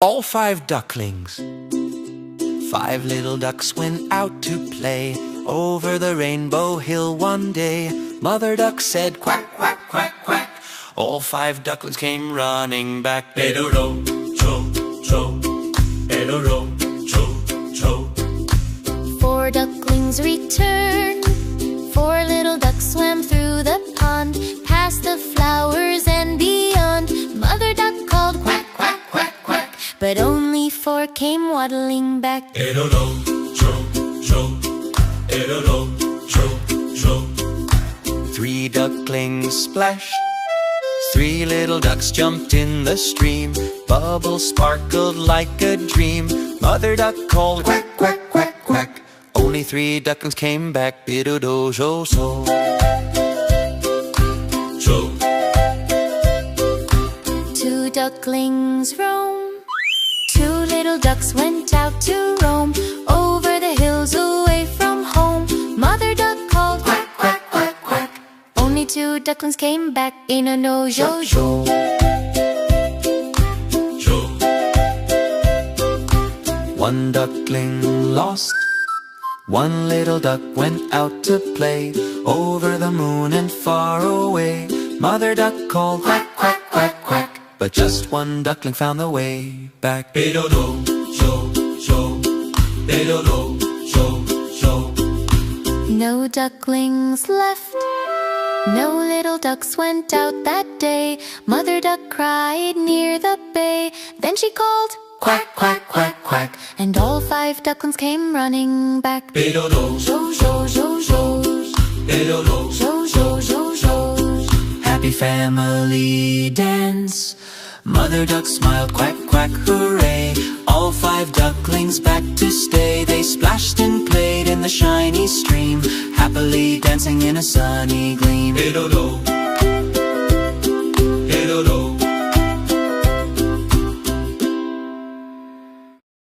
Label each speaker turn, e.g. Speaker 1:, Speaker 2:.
Speaker 1: All 5 ducklings. 5 little ducks went out to play over the rainbow hill one day. Mother duck said quack, quack, quack, quack. All 5 ducklings came running back.
Speaker 2: Pedoro, cho, cho. Pedoro, cho, cho.
Speaker 3: 4 ducklings returned. 4 little ducks swam through the pond, past the flowers and beyond. Mother duck called quack, quack, quack, quack, but only 4 came waddling back.
Speaker 2: Pedoro, cho, cho. Pedoro, cho, cho.
Speaker 1: 3 ducklings splashed. 3 little ducks jumped in the stream. Bubbles sparkled like a dream. Mother duck called quack, quack, quack, quack. Only 3 ducklings came back. Bidodo, so, so.
Speaker 2: Cho.
Speaker 3: 2 ducklings roam. 2 little ducks went out to roam over the hills away from home. Mother duck called quack, quack, quack, quack. Only 2 ducklings came back. In a no jo jo.
Speaker 2: Cho.
Speaker 1: 1 duckling lost. 1 little duck went out to play over the moon and far away. Mother duck called quack, quack, quack, quack, but just 1 duckling found the way back.
Speaker 2: Pedoro, cho, cho. Pedoro, cho, cho.
Speaker 3: No ducklings left. No little ducks went out that day. Mother duck cried near the bay. Then she called quack, quack, quack, quack, and all 5 ducklings came running back.
Speaker 2: Pedoro,
Speaker 3: Jo, jo, jo, jo.
Speaker 2: pedoro.
Speaker 3: Jo, jo, jo, jo.
Speaker 1: Happy family dance. Mother duck smiled, quack, quack, hooray. All 5 ducklings back to stay. They splashed and played in the shiny stream, happily dancing in a sunny gleam.
Speaker 2: Pedoro,